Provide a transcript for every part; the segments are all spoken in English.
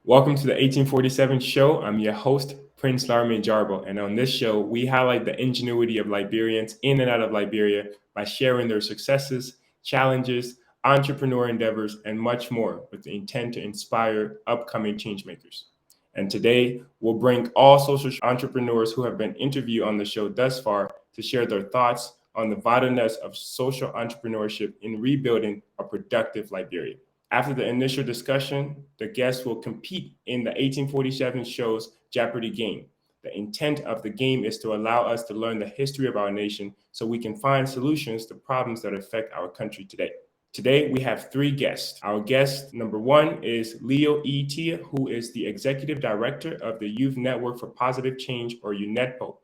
Welcome to the 1847 show. I'm your host, Prince Larmin Jarbo, and on this show, we highlight the ingenuity of Liberians in and out of Liberia by sharing their successes, challenges, entrepreneur endeavors, and much more with the intent to inspire upcoming changemakers. And today, we'll bring all social entrepreneurs who have been interviewed on the show thus far to share their thoughts on the vitalness of social entrepreneurship in rebuilding a productive Liberia. After the initial discussion, the guests will compete in the 1847 show's Jeopardy game. The intent of the game is to allow us to learn the history of our nation so we can find solutions to problems that affect our country today. Today, we have three guests. Our guest number one is Leo E. Tiah, who is the Executive Director of the Youth Network for Positive Change, or UNEDPO.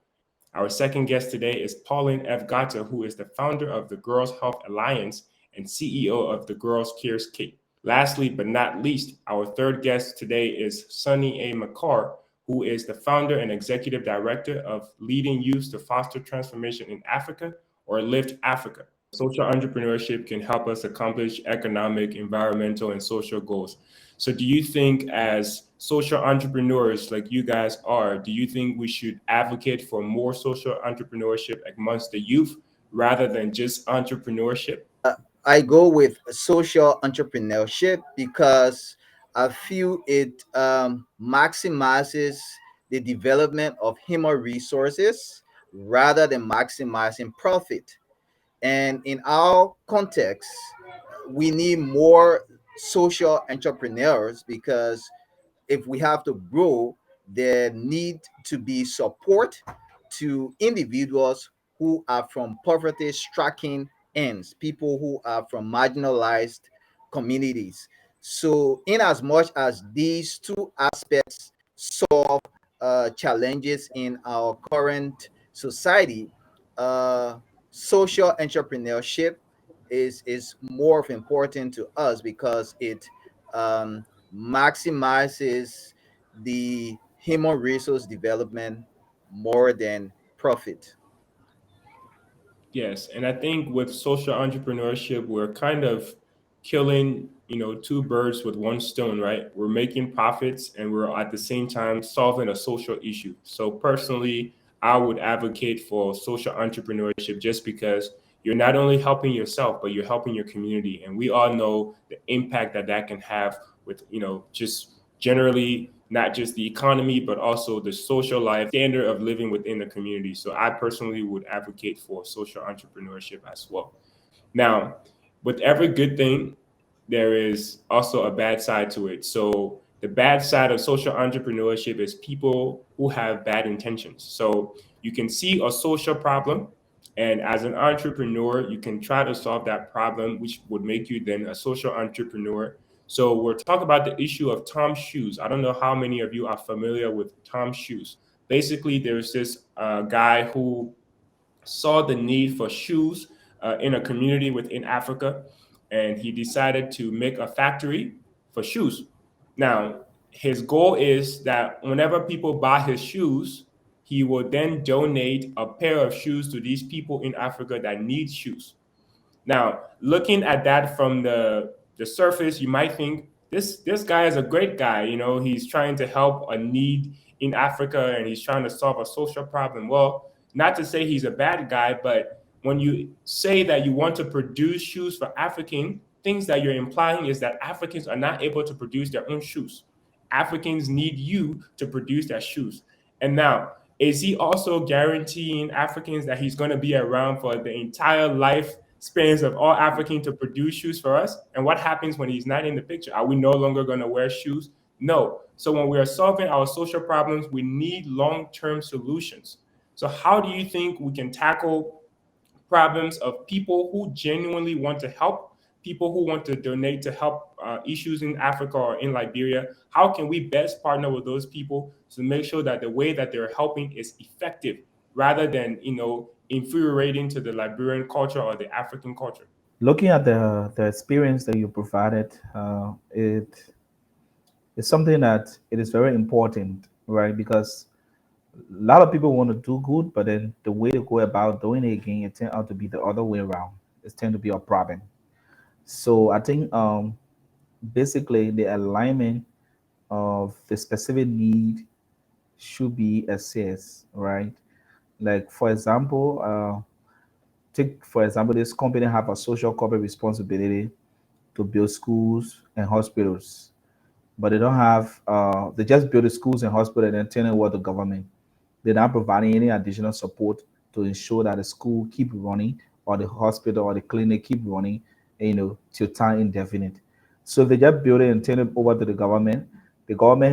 Our second guest today is Pauline F. Gartor, who is the founder of the Girls Health Alliance and CEO of the Girls Cares Cape. Lastly, but not least, our third guest today is Sunnie A. Marcar, who is the founder and executive director of Leading Youth to Foster Transformation in Africa, or Lift Africa. Social entrepreneurship can help us accomplish economic, environmental, and social goals. So, do you think, as social entrepreneurs like you guys are, do you think we should advocate for more social entrepreneurship amongst the youth rather than just entrepreneurship? I go with social entrepreneurship because I feel it maximizes the development of human resources rather than maximizing profit. And in our context, we need more social entrepreneurs because if we have to grow, there need to be support to individuals who are from poverty stricken ends, people who are from marginalized communities. So, in as much as these two aspects solve challenges in our current society, uh, social entrepreneurship is more of important to us because it um, maximizes the human resource development more than profit. Yes, and I think with social entrepreneurship, we're kind of killing, two birds with one stone, right? We're making profits and we're at the same time solving a social issue. So personally, I would advocate for social entrepreneurship just because you're not only helping yourself, but you're helping your community. And we all know the impact that that can have with, just generally not just the economy, but also the social life standard of living within the community. So I personally would advocate for social entrepreneurship as well. Now, with every good thing, there is also a bad side to it. So the bad side of social entrepreneurship is people who have bad intentions. So you can see a social problem, and as an entrepreneur, you can try to solve that problem, which would make you then a social entrepreneur. So we're talking about the issue of Tom's shoes. I don't know how many of you are familiar with Tom's shoes. Basically, there's this guy who saw the need for shoes in a community within Africa, and he decided to make a factory for shoes. Now, his goal is that whenever people buy his shoes, he will then donate a pair of shoes to these people in Africa that need shoes. Now, looking at that from the surface, you might think this guy is a great guy. He's trying to help a need in Africa and he's trying to solve a social problem. Well, not to say he's a bad guy, but when you say that you want to produce shoes for African, things that you're implying is that Africans are not able to produce their own shoes. Africans need you to produce their shoes. And now, is he also guaranteeing Africans that he's going to be around for the entire life spans of all Africans to produce shoes for us? And what happens when he's not in the picture? Are we no longer going to wear shoes? No. So when we are solving our social problems, we need long-term solutions. So how do you think we can tackle problems of people who genuinely want to help, people who want to donate to help issues in Africa or in Liberia? How can we best partner with those people to make sure that the way that they're helping is effective rather than, infuriating to the Liberian culture or the African culture? Looking at the experience that you provided, it is something that it is very important, right? Because a lot of people want to do good, but then the way to go about doing it again, it turned out to be the other way around. It tend to be a problem. So I think basically the alignment of the specific need should be assessed, right? Like for example, take for example, this company have a social corporate responsibility to build schools and hospitals, but they don't have. They just build the schools and hospitals and then turn it over to government. They're not providing any additional support to ensure that the school keep running or the hospital or the clinic keep running, till time indefinite. So if they just build it and turn it over to the government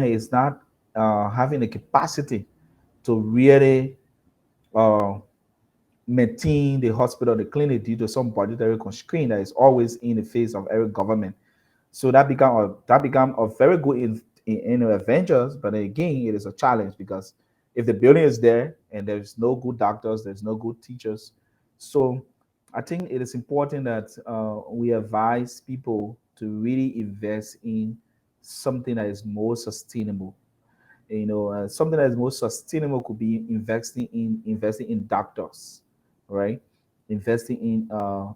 is not having the capacity to really uh, maintain the hospital, the clinic due to some budgetary constraint that is always in the face of every government. So that become a very good in adventures, but again, it is a challenge because if the building is there and there's no good doctors, there's no good teachers. So I think it is important that we advise people to really invest in something that is more sustainable. Something that is more sustainable could be investing in doctors, right? Investing in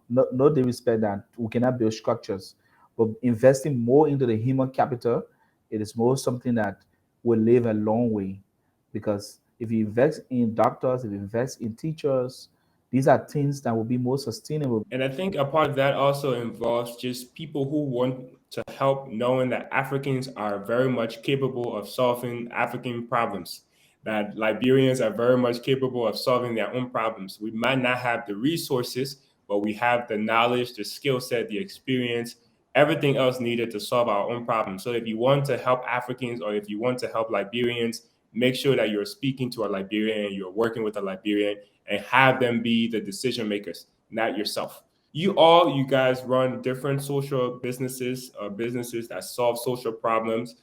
not the respect that we cannot build structures, but investing more into the human capital. It is more something that will live a long way, because if you invest in doctors, if you invest in teachers, these are things that will be more sustainable. And I think a part of that also involves just people who want to help, knowing that Africans are very much capable of solving African problems, that Liberians are very much capable of solving their own problems. We might not have the resources, but we have the knowledge, the skill set, the experience, everything else needed to solve our own problems. So if you want to help Africans or if you want to help Liberians, make sure that you're speaking to a Liberian, you're working with a Liberian, and have them be the decision makers, not yourself. You guys run different social businesses, businesses that solve social problems,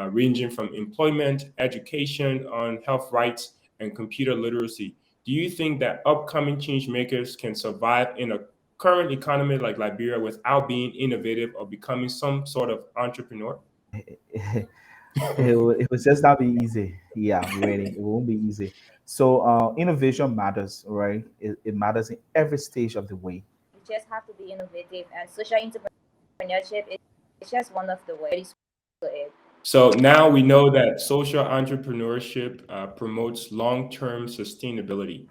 ranging from employment, education, on health rights, and computer literacy. Do you think that upcoming change makers can survive in a current economy like Liberia without being innovative or becoming some sort of entrepreneur? It will just not be easy. Yeah, really, it won't be easy. So innovation matters, right? It matters in every stage of the way. We just have to be innovative, and social entrepreneurship is just one of the ways to it. So now we know that social entrepreneurship promotes long term sustainability.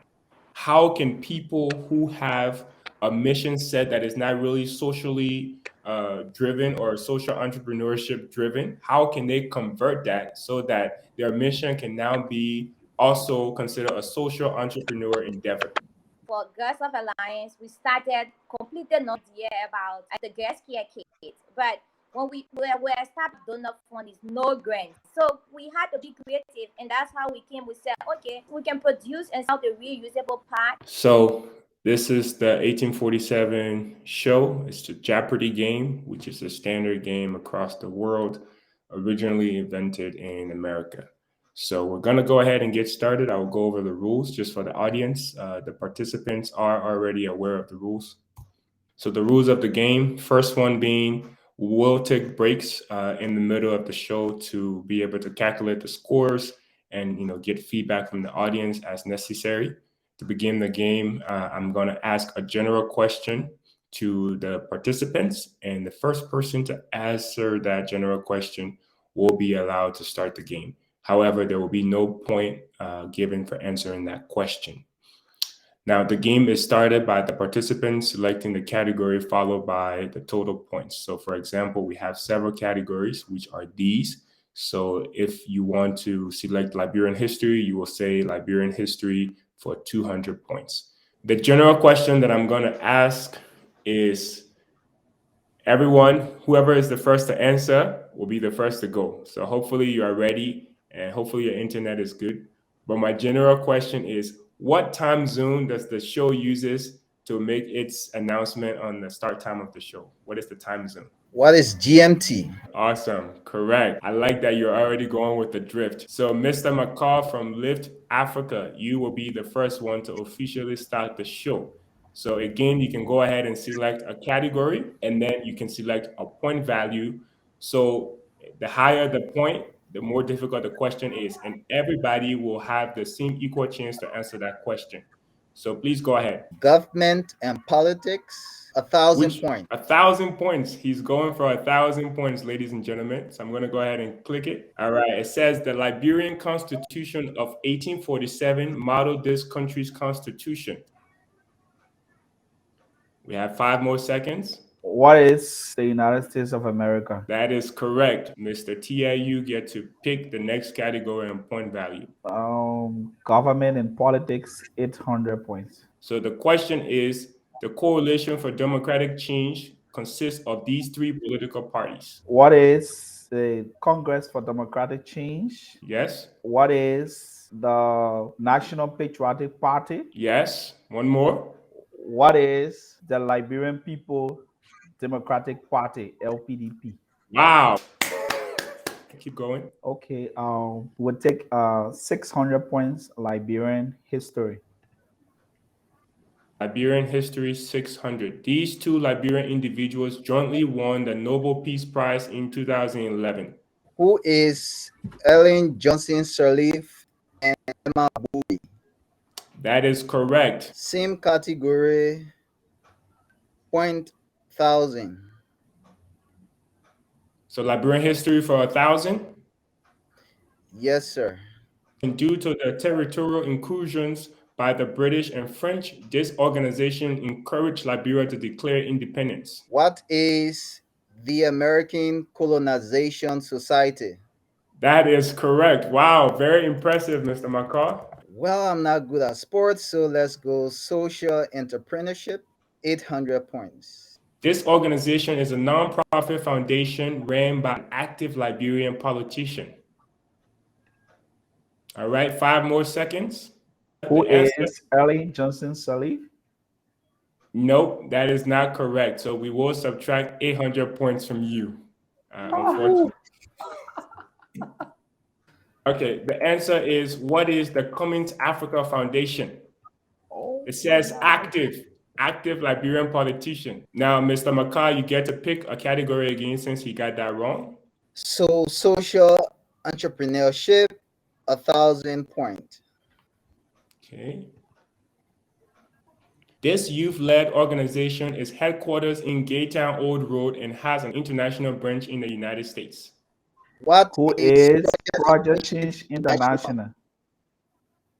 How can people who have a mission set that is not really socially driven or social entrepreneurship driven, how can they convert that so that their mission can now be also considered a social entrepreneur endeavor? For Girls of Alliance, we started completely no idea about the girls care kit, but when we established donor fund is no grant, so we had to be creative, and that's how we came. We said, okay, we can produce and sell the reusable part. So this is the 1847 show. It's the Jeopardy game, which is a standard game across the world, originally invented in America. So we're gonna go ahead and get started. I'll go over the rules just for the audience. The participants are already aware of the rules. So the rules of the game, first one being we'll take breaks in the middle of the show to be able to calculate the scores and get feedback from the audience as necessary. To begin the game, I'm going to ask a general question to the participants, and the first person to answer that general question will be allowed to start the game. However, there will be no point given for answering that question. Now, the game is started by the participants selecting the category followed by the total points. So, for example, we have several categories, which are these. So, if you want to select Liberian history, you will say Liberian history for 200 points. The general question that I'm going to ask is everyone, whoever is the first to answer will be the first to go. So hopefully you are ready and hopefully your internet is good. But my general question is what time zone does the show uses to make its announcement on the start time of the show? What is the time zone? What is GMT? Awesome. Correct. I like that you're already going with the drift. So, Mr. McCall from Lyft Africa, you will be the first one to officially start the show. So, again, you can go ahead and select a category and then you can select a point value. So, the higher the point, the more difficult the question is. And everybody will have the same equal chance to answer that question. So please go ahead. Government and politics, 1,000 points. 1,000 points. He's going for 1,000 points, ladies and gentlemen. So I'm going to go ahead and click it. All right. It says the Liberian Constitution of 1847 modeled this country's constitution. We have 5 more seconds. What is the United States of America? That is correct, Mr. Tiah. You get to pick the next category and point value. Government and politics, 800 points. So the question is, the Coalition for Democratic Change consists of these 3 political parties. What is the Congress for Democratic Change? Yes. What is the National Patriotic Party? Yes. One more. What is the Liberian People Democratic Party, LPDP? Wow. Keep going. Okay, we'll take 600 points, Liberian history. Liberian history 600. These 2 Liberian individuals jointly won the Nobel Peace Prize in 2011. Who is Ellen Johnson Sirleaf and Emma Bowie? That is correct. Same category, 1,000. So Liberian history for 1,000. Yes, sir. And due to the territorial incursions by the British and French, this organization encouraged Liberia to declare independence. What is the American Colonization Society? That is correct. Wow, very impressive, Mr. Marcar. Well, I'm not good at sports, so let's go social entrepreneurship, 800 points. This organization is a non-profit foundation ran by an active Liberian politician. All right, 5 more seconds. Who is Ellen Johnson Sirleaf? Nope, that is not correct. So we will subtract 800 points from you, unfortunately. Okay, the answer is, what is the Cummins Africa Foundation? It says active Liberian politician. Now, Mr. Marcar, you get to pick a category again since he got that wrong. So social entrepreneurship, 1,000 points. Okay. This youth-led organization is headquarters in Gaytown Old Road and has an international branch in the United States. Who is Project Change International?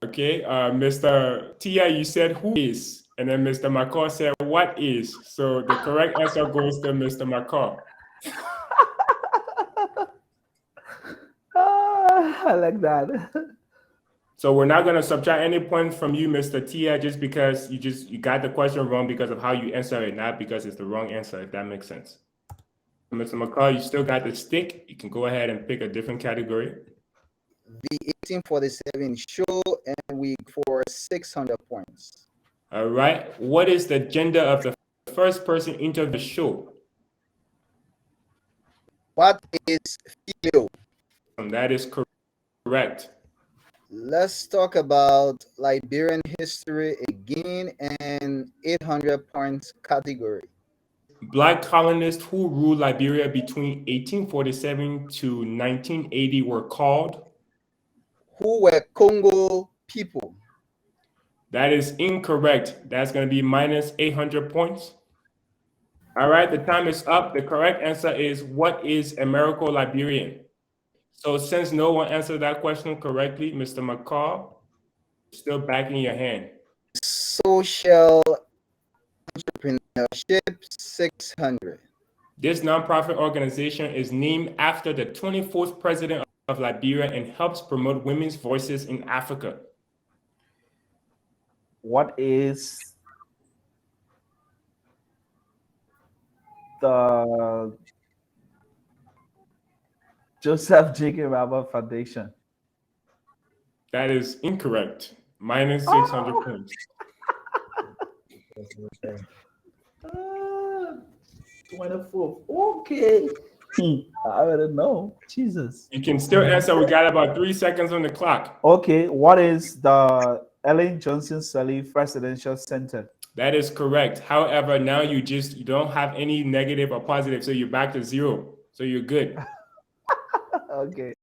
Okay, Mr. Tiah, you said who is, and then Mr. Marcar said what is. So the correct answer goes to Mr. Marcar. I like that. So we're not going to subtract any points from you, Mr. Tiah, just because you got the question wrong because of how you answer it, not because it's the wrong answer, if that makes sense. Mr. Marcar, you still got the stick. You can go ahead and pick a different category. The 1847 show and week for 600 points. All right. What is the gender of the first person into the show? What is female? That is correct. Let's talk about Liberian history again and 800 points category. Black colonists who ruled Liberia between 1847 to 1980 were called? Who were Congo people? That is incorrect. That's going to be minus 800 points. All right, the time is up. The correct answer is, what is Americo-Liberian? So since no one answered that question correctly, Mr. Marcar, still back in your hand. Social entrepreneurship, 600. This nonprofit organization is named after the 24th president of Liberia and helps promote women's voices in Africa. What is the Joseph Jacob Albert Foundation? That is incorrect. Minus 600 points. 24th. Okay. I don't know. Jesus. You can still answer. We got about 3 seconds on the clock. Okay. What is the Ellen Johnson Sirleaf Presidential Center? That is correct. However, now you don't have any negative or positive, so you're back to 0. So you're good. Okay.